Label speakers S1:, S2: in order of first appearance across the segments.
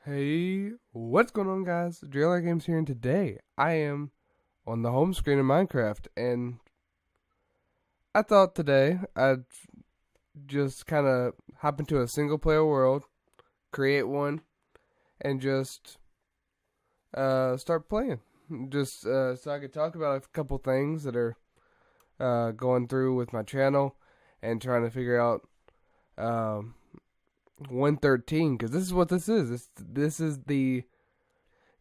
S1: Hey, what's going on, guys? JLRGames here, and today I am on the home screen of Minecraft, and I thought today I'd just kind of hop into a single player world, create one, and just start playing. Just so I could talk about a couple things that are going through with my channel and trying to figure out um, 113, because this is what this is. This is the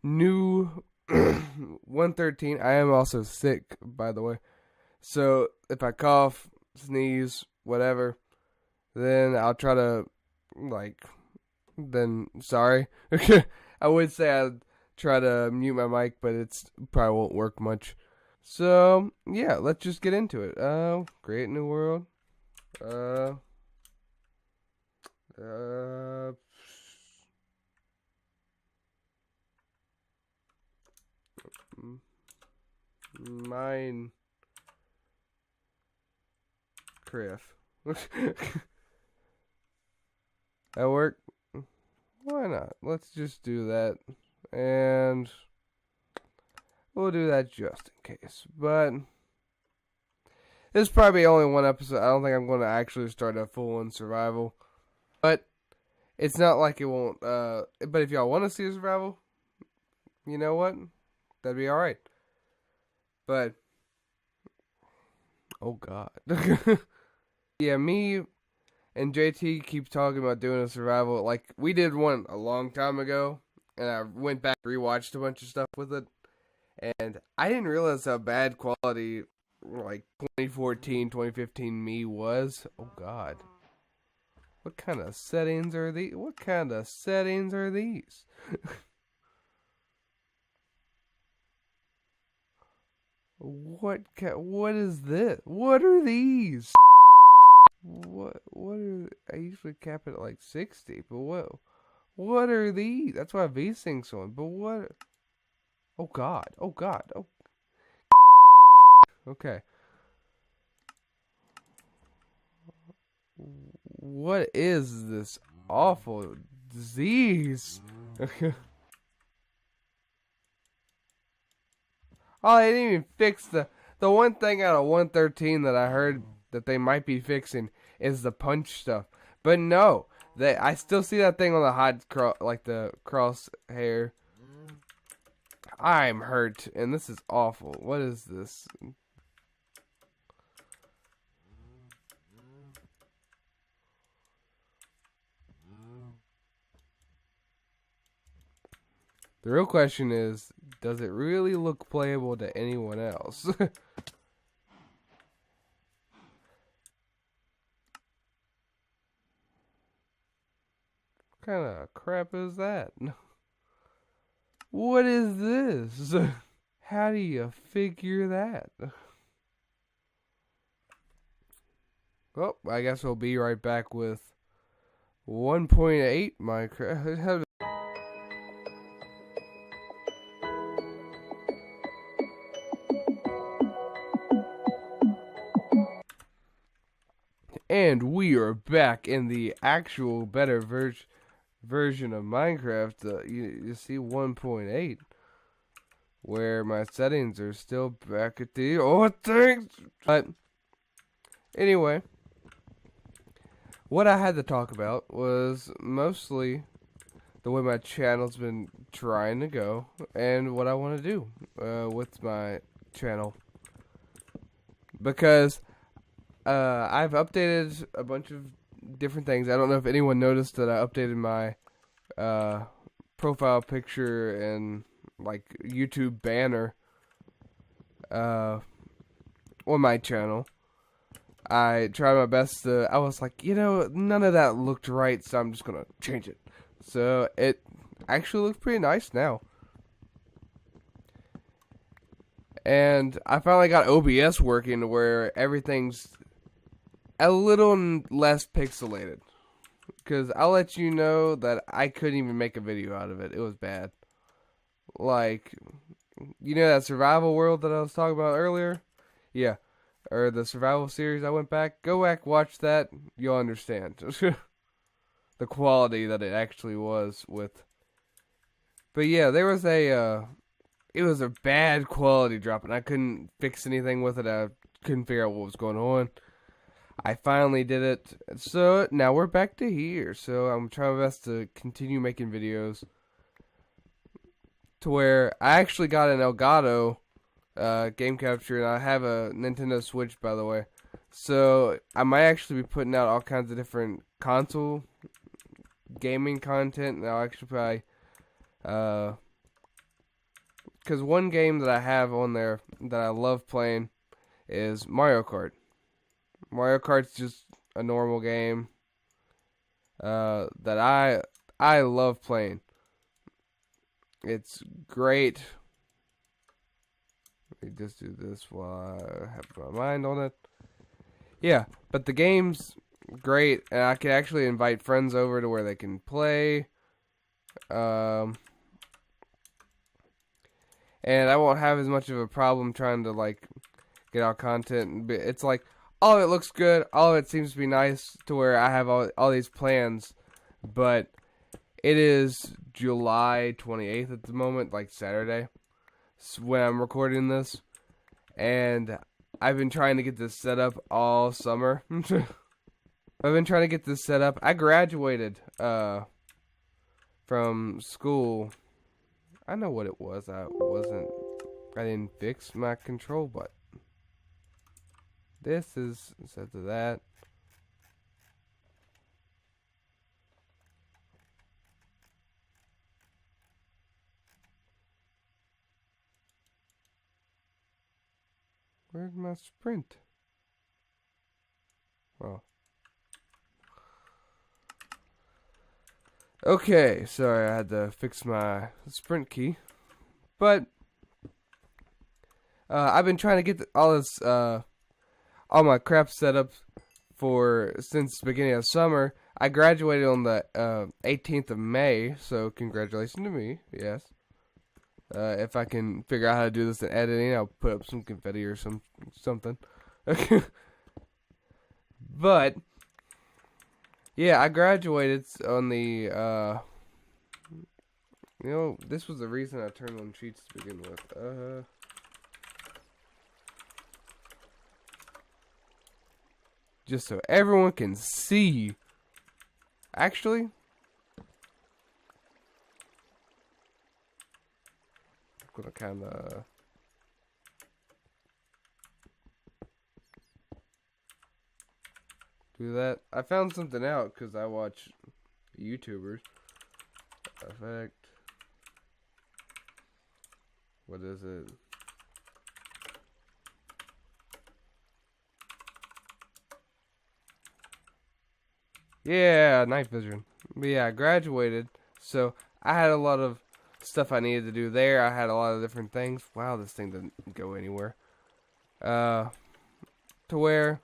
S1: new 113. I am also sick, by the way. So if I cough, sneeze, whatever, then I'll try to, then sorry. I would say I'd try to mute my mic, but it's probably won't work much. So yeah, let's just get into it. Create new world. Minecraft. That work? Why not? Let's just do that. And we'll do that just in case. But this is probably only one episode. I don't think I'm going to actually start a full-on survival. But it's not like it won't. But if y'all want to see a survival, you know what? That'd be alright. But oh god. Yeah, me and JT keep talking about doing a survival. Like, we did one a long time ago, and I went back and rewatched a bunch of stuff with it, and I didn't realize how bad quality, like, 2014, 2015 me was. Oh god. What kind of settings are these? What kind of settings are these? What is this? What are these? What are, I usually cap it at like 60, but what are these? That's why V-Sync's on, but what? Oh god, oh, okay. What is this awful disease? Oh, they didn't even fix the one thing out of 113 that I heard that they might be fixing is the punch stuff. But no, I still see that thing on the like the crosshair. I'm hurt, and this is awful. What is this? The real question is, does it really look playable to anyone else? What kind of crap is that? What is this? How do you figure that? Well, I guess we'll be right back with 1.8 Minecraft. And we are back in the actual better version of Minecraft. You see 1.8, where my settings are still back at the old things. But anyway, what I had to talk about was mostly the way my channel's been trying to go and what I want to do with my channel. Because I've updated a bunch of different things. I don't know if anyone noticed that I updated my profile picture and like YouTube banner on my channel. I tried my best to. I was like, none of that looked right, so I'm just gonna change it. So it actually looks pretty nice now. And I finally got OBS working to where everything's a little less pixelated. Because I'll let you know that I couldn't even make a video out of it. It was bad. Like, that survival world that I was talking about earlier? Yeah. Or the survival series I went back. Go back, watch that. You'll understand. The quality that it actually was with But yeah, there was it was a bad quality drop, and I couldn't fix anything with it. I couldn't figure out what was going on. I finally did it, so now we're back to here. So I'm trying my best to continue making videos to where I actually got an Elgato game capture, and I have a Nintendo Switch, by the way. So I might actually be putting out all kinds of different console gaming content, and I'll actually probably because one game that I have on there that I love playing is Mario Kart. Mario Kart's just a normal game that I love playing. It's great. Let me just do this while I have my mind on it. Yeah, but the game's great, and I can actually invite friends over to where they can play. And I won't have as much of a problem trying to like get out content. It's like all of it looks good, all of it seems to be nice to where I have all these plans, but it is July 28th at the moment, like Saturday, when I'm recording this, and I've been trying to get this set up all summer. I've been trying to get this set up. I graduated from school. I know what it was. I didn't fix my control button. This is set to that. Where's my sprint? Well. Okay, sorry, I had to fix my sprint key. But I've been trying to get all this all my crap set up since the beginning of summer. I graduated on the 18th of May, so congratulations to me. Yes. If I can figure out how to do this in editing, I'll put up some confetti or something. But yeah, I graduated on the this was the reason I turned on cheats to begin with. Just so everyone can see. Actually, I'm gonna kind of do that. I found something out because I watch YouTubers. Effect. What is it? Yeah, night vision. But yeah, I graduated, so I had a lot of stuff I needed to do there. I had a lot of different things. Wow, this thing didn't go anywhere. To where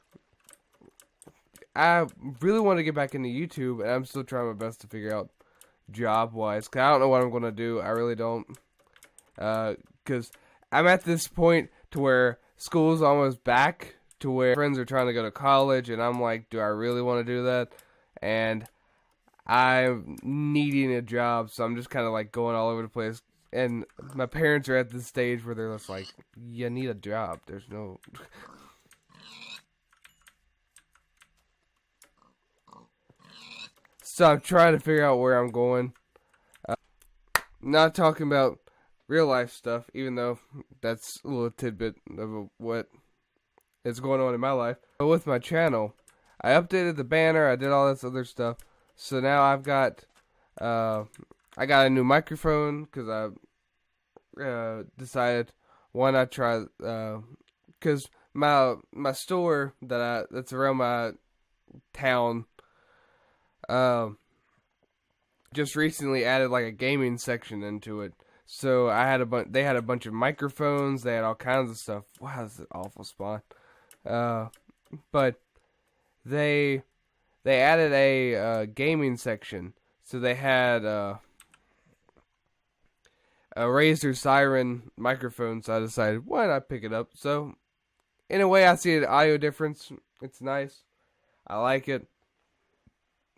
S1: I really want to get back into YouTube, and I'm still trying my best to figure out job-wise, because I don't know what I'm going to do. I really don't. Because I'm at this point to where school's almost back, to where friends are trying to go to college, and I'm like, do I really want to do that? And I'm needing a job, so I'm just kind of like going all over the place. And my parents are at this stage where they're just like, you need a job. There's no... So I'm trying to figure out where I'm going. Not talking about real life stuff, even though that's a little tidbit of what is going on in my life. But with my channel, I updated the banner, I did all this other stuff. So now I've got, I got a new microphone because I decided why not try, because my store that's around my town, just recently added like a gaming section into it. So I had they had a bunch of microphones, they had all kinds of stuff. Wow, this is an awful spawn. But they added a gaming section. So they had a Razer Siren microphone, so I decided why not pick it up. So in a way I see an audio difference. It's nice. I like it.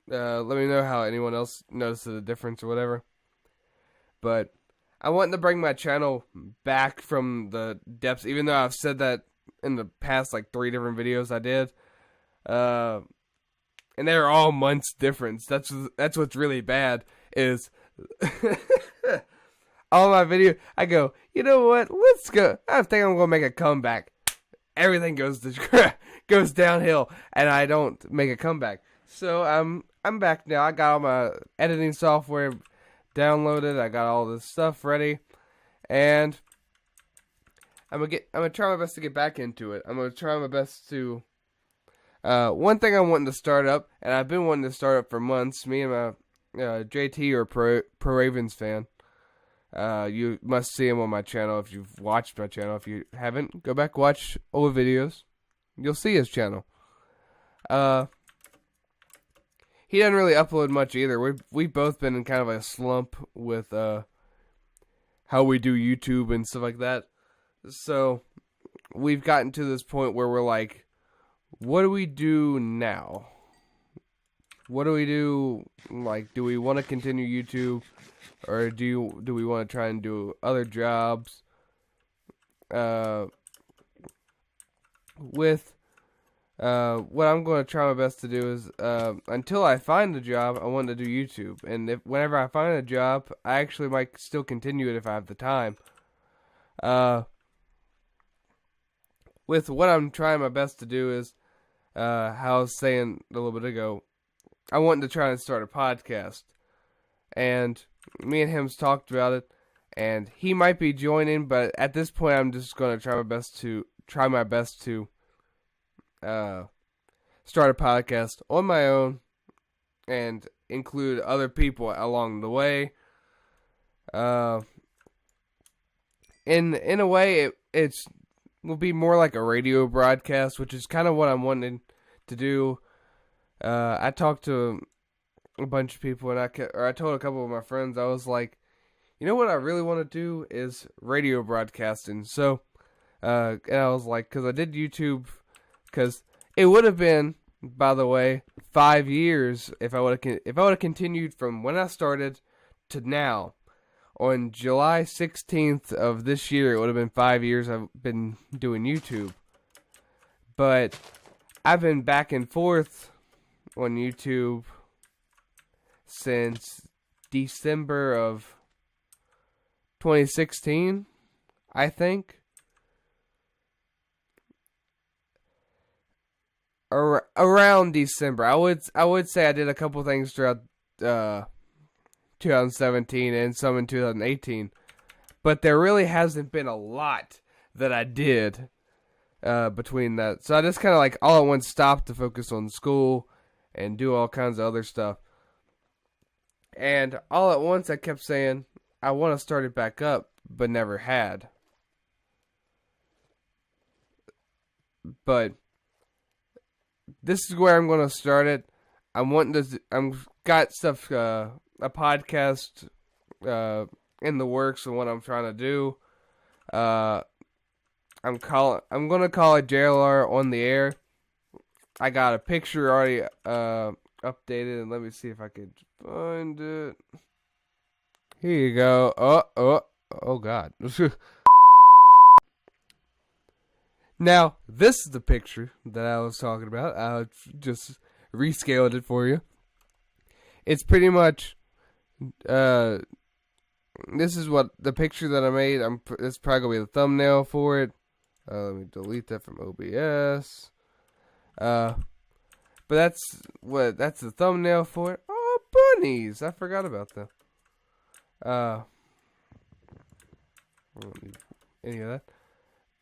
S1: Let me know how anyone else notices the difference or whatever. But I want to bring my channel back from the depths, even though I've said that in the past, like 3 different videos I did. And they're all months difference. That's what's really bad is all my video. I go, you know what? Let's go. I think I'm gonna make a comeback. Everything goes downhill, and I don't make a comeback. So I'm back now. I got all my editing software downloaded. I got all this stuff ready, and I'm gonna try my best to get back into it. I'm gonna try my best to. One thing I'm wanting to start up, and I've been wanting to start up for months. Me and my JT are pro Ravens fan. You must see him on my channel if you've watched my channel. If you haven't, go back watch old videos. You'll see his channel. He doesn't really upload much either. We've both been in kind of a slump with how we do YouTube and stuff like that. So we've gotten to this point where we're like, what do we do now? What do we do? Like, do we want to continue YouTube, or do we want to try and do other jobs? What I'm going to try my best to do is, until I find a job, I want to do YouTube. And whenever I find a job, I actually might still continue it if I have the time. With what I'm trying my best to do is, how I was saying a little bit ago, I wanted to try and start a podcast. And me and him's talked about it, and he might be joining, but at this point I'm just going to try my best to start a podcast on my own and include other people along the way. In a way, it's will be more like a radio broadcast, which is kind of what I'm wanting to do. I talked to a bunch of people, and I told a couple of my friends, I was like, you know what I really want to do is radio broadcasting. So, and I was like, because I did YouTube, because it would have been, by the way, 5 years if I would have continued from when I started to now. On July 16th of this year, it would have been 5 years I've been doing YouTube. But I've been back and forth on YouTube since December of 2016, I think. Around December. I would say I did a couple things throughout 2017 and some in 2018, but there really hasn't been a lot that I did between that. So I just kind of like all at once stopped to focus on school and do all kinds of other stuff. And all at once I kept saying I want to start it back up, but never had. But this is where I'm going to start it. I'm got stuff, a podcast in the works of what I'm trying to do. I'm going to call it JLR on the air. I got a picture already updated, and let me see if I could find it. Here you go. Oh God. Now, this is the picture that I was talking about. I just rescaled it for you. It's pretty much, this is what the picture that I made. It's probably going to be the thumbnail for it. Let me delete that from OBS. But that's the thumbnail for it. Oh, bunnies! I forgot about them. I don't need any of that.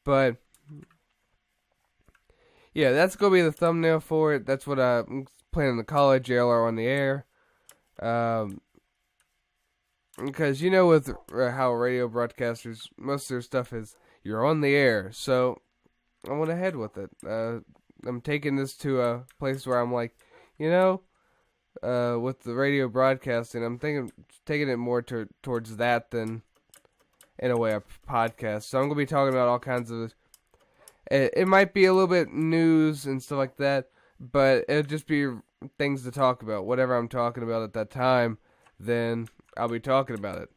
S1: But yeah, that's gonna be the thumbnail for it. That's what I'm planning to call it, JLR on the air. Because you know, with how radio broadcasters, most of their stuff is you're on the air. So I went ahead with it. I'm taking this to a place where I'm like, you know, with the radio broadcasting, I'm taking it more towards that than, in a way, a podcast. So I'm going to be talking about all kinds of, it might be a little bit news and stuff like that, but it'll just be things to talk about. Whatever I'm talking about at that time, then I'll be talking about it.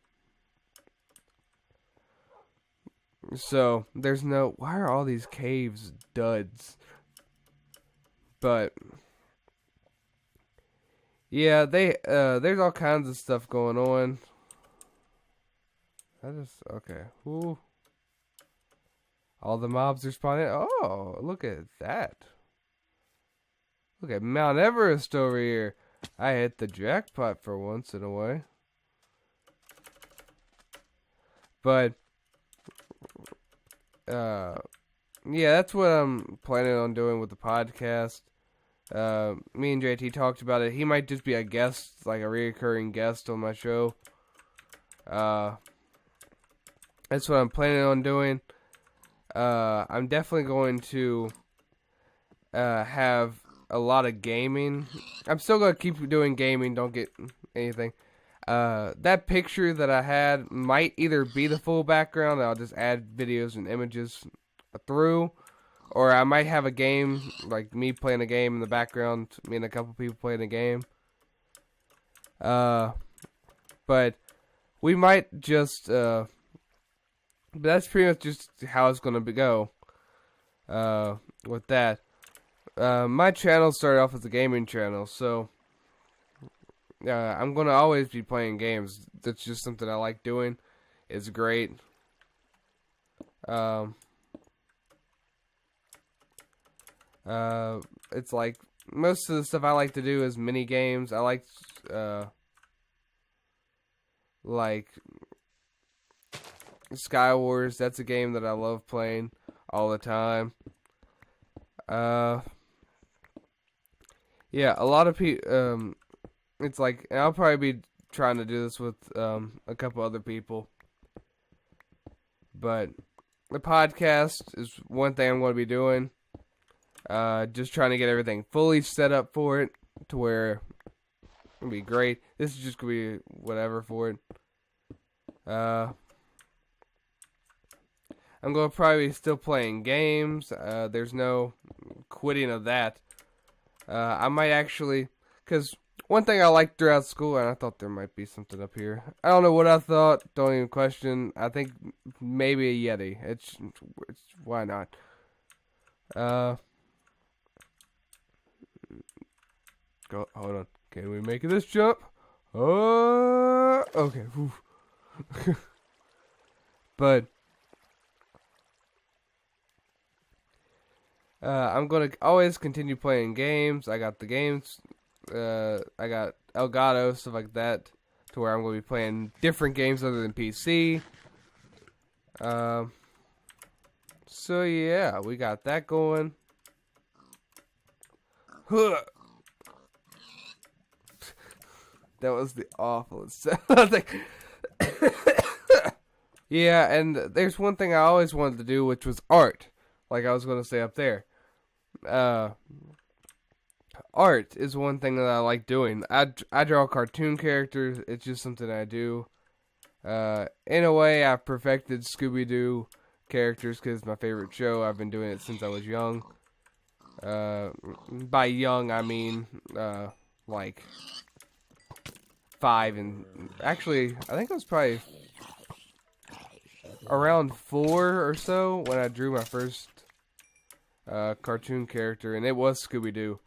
S1: So there's no. Why are all these caves duds? But yeah, there's all kinds of stuff going on. Okay. Ooh. All the mobs are spawning. Oh, look at that. Look at Mount Everest over here. I hit the jackpot for once in a way. But yeah, that's what I'm planning on doing with the podcast. Me and JT talked about it. He might just be a guest, like a recurring guest on my show. That's what I'm planning on doing. I'm definitely going to have a lot of gaming. I'm still going to keep doing gaming, don't get anything. That picture that I had might either be the full background, I'll just add videos and images through, or I might have a game, like me playing a game in the background, me and a couple people playing a game. But we might just, but that's pretty much just how it's going to go, with that. My channel started off as a gaming channel, so I'm going to always be playing games. That's just something I like doing. It's great. It's like most of the stuff I like to do is mini games. I like Sky Wars. That's a game that I love playing all the time. Yeah, a lot of people. It's like, and I'll probably be trying to do this with a couple other people. But the podcast is one thing I'm going to be doing. Just trying to get everything fully set up for it to where it'll be great. This is just going to be whatever for it. I'm going to probably be still playing games. There's no quitting of that. I might actually, because one thing I liked throughout school, and I thought there might be something up here. I don't know what I thought. Don't even question. I think maybe a Yeti. It's why not? Go. Hold on. Can we make this jump? Okay. But I'm gonna always continue playing games. I got the games. I got Elgato, stuff like that, to where I'm gonna be playing different games other than PC. So yeah, we got that going. That was the awfulest sound. Yeah, and there's one thing I always wanted to do, which was art. Like I was gonna say up there. Art is one thing that I like doing. I draw cartoon characters. It's just something I do. In a way, I've perfected Scooby-Doo characters because it's my favorite show. I've been doing it since I was young. By young, I mean like 5 and actually, I think it was probably around 4 or so when I drew my first cartoon character, and it was Scooby-Doo.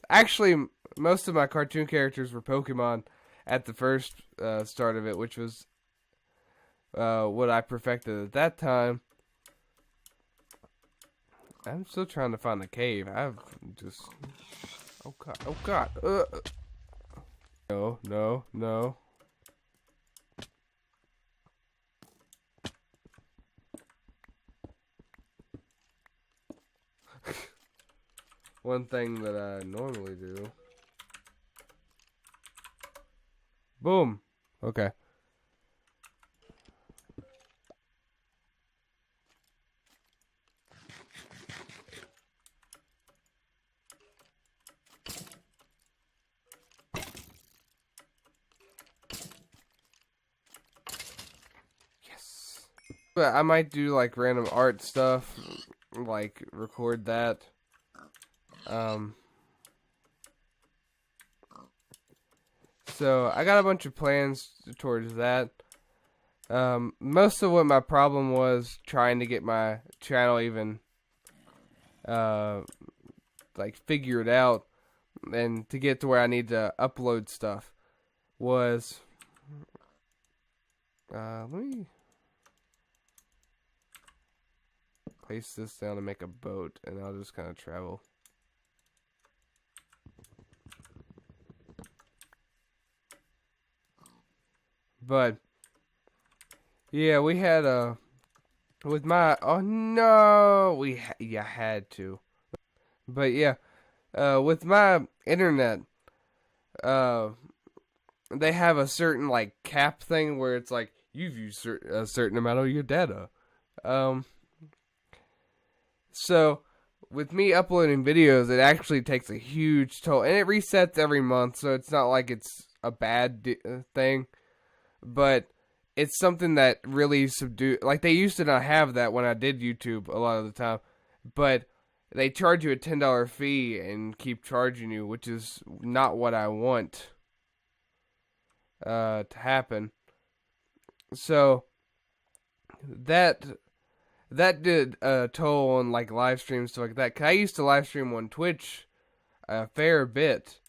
S1: Actually, most of my cartoon characters were Pokemon at the first start of it, which was what I perfected at that time. I'm still trying to find the cave. I've just... Oh god, oh god. No. One thing that I normally do. Boom. Okay. Yes. But I might do like random art stuff, like record that. So I got a bunch of plans towards that. Most of what my problem was trying to get my channel even like figured out and to get to where I need to upload stuff was let me place this down to make a boat, and I'll just kind of travel. But yeah, we had with my you had to. But yeah, with my internet, they have a certain like cap thing where it's like you've used a certain amount of your data. So with me uploading videos, it actually takes a huge toll, and it resets every month, so it's not like it's a bad thing, but it's something that really like they used to not have that when I did YouTube a lot of the time, but they charge you a $10 fee and keep charging you, which is not what I want to happen. So that did a toll on like live streams, stuff like that. 'Cause I used to live stream on Twitch a fair bit.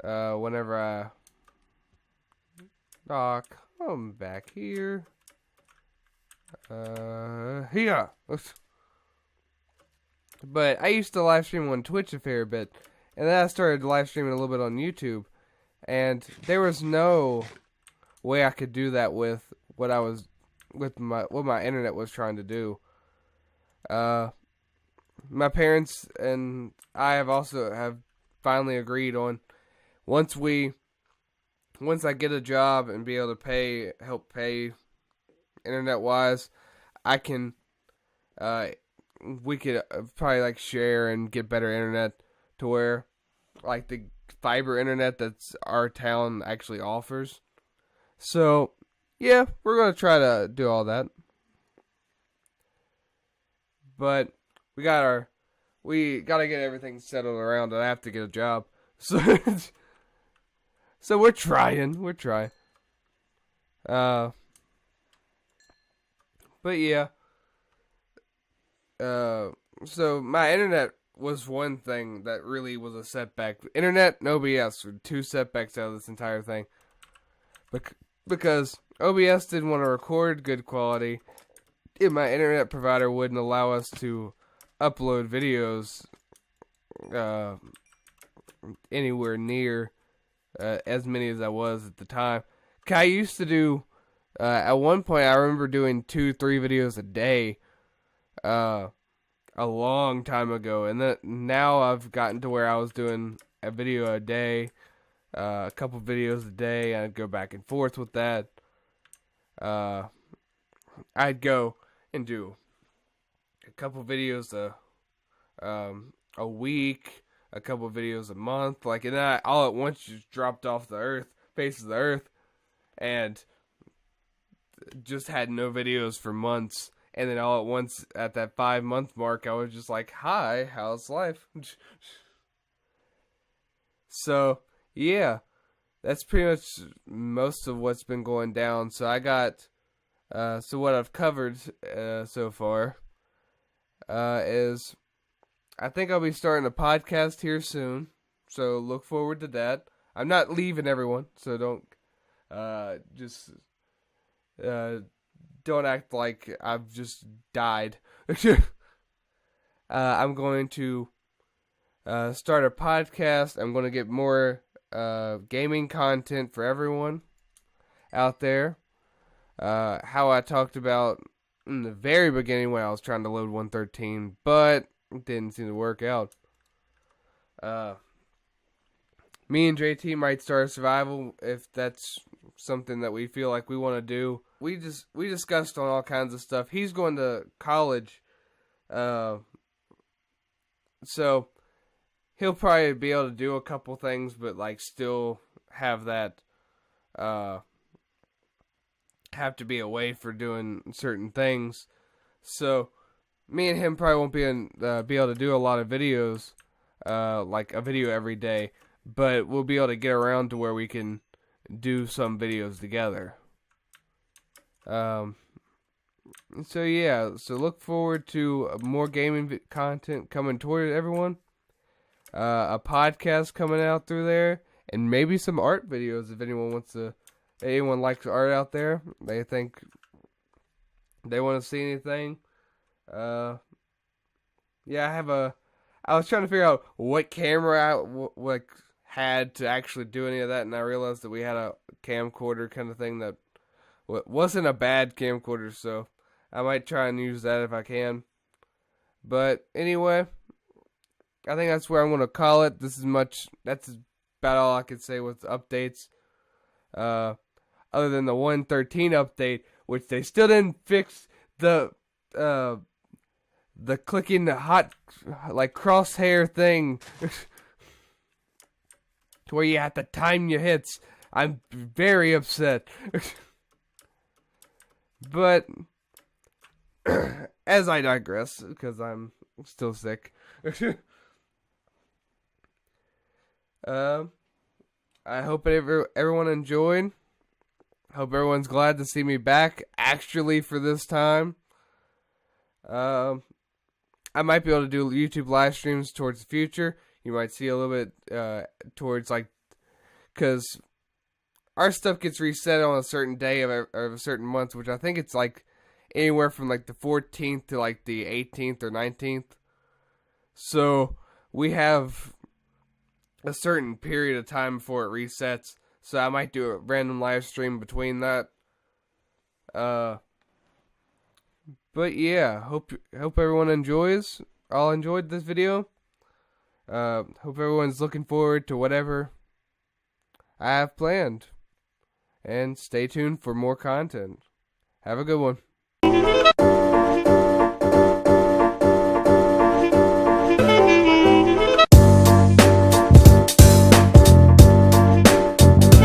S1: Whenever I I'm back here. Here. But I used to live stream on Twitch a fair bit, and then I started live streaming a little bit on YouTube, and there was no way I could do that with what my internet was trying to do. My parents and I have finally agreed on once I get a job and be able to help pay internet wise, I can we could probably like share and get better internet to where like the fiber internet that's our town actually offers. So yeah, we're gonna try to do all that. But we gotta get everything settled around, and I have to get a job. So so we're trying. But yeah. So my internet was one thing that really was a setback. Internet and OBS were two setbacks out of this entire thing. Because OBS didn't want to record good quality, and my internet provider wouldn't allow us to upload videos anywhere near as many as I was at the time. I used to do, at one point I remember doing 2-3 videos a day a long time ago, and now I've gotten to where I was doing a video a day, a couple videos a day, and I'd go back and forth with that. I'd go and do a couple videos a week, a couple videos a month, like, and then I all at once just dropped off the face of the earth, and just had no videos for months. And then all at once, at that 5-month mark, I was just like, hi, how's life? So, yeah, that's pretty much most of what's been going down. So I got, so what I've covered so far is, I think I'll be starting a podcast here soon. So look forward to that. I'm not leaving everyone, so don't don't act like I've just died. I'm going to start a podcast. I'm going to get more gaming content for everyone out there. How I talked about in the very beginning when I was trying to load 113, but it didn't seem to work out. Me and JT might start a survival if that's something that we feel like we want to do. We discussed on all kinds of stuff. He's going to college, so he'll probably be able to do a couple things, but like still have that have to be away for doing certain things. So me and him probably won't be able to do a lot of videos, like a video every day, but we'll be able to get around to where we can do some videos together. Um, so yeah, so look forward to more gaming content coming toward everyone. A podcast coming out through there, and maybe some art videos if anyone likes art out there. They think they want to see anything. Uh, yeah, I was trying to figure out what camera I had to actually do any of that, and I realized that we had a camcorder kind of thing that wasn't a bad camcorder, so I might try and use that if I can. But anyway, I think that's where I'm gonna call it. That's about all I could say with updates. Other than the 1.13 update, which they still didn't fix the clicking the hot like crosshair thing to where you have to time your hits. I'm very upset. But as I digress, because I'm still sick. I hope everyone enjoyed. Hope everyone's glad to see me back actually for this time. I might be able to do YouTube live streams towards the future. You might see a little bit towards because our stuff gets reset on a certain day of a certain month, which I think it's anywhere from the 14th to the 18th or 19th. So we have a certain period of time before it resets. So I might do a random live stream between that. But yeah, hope everyone all enjoyed this video. Hope everyone's looking forward to whatever I have planned. And stay tuned for more content. Have a good one.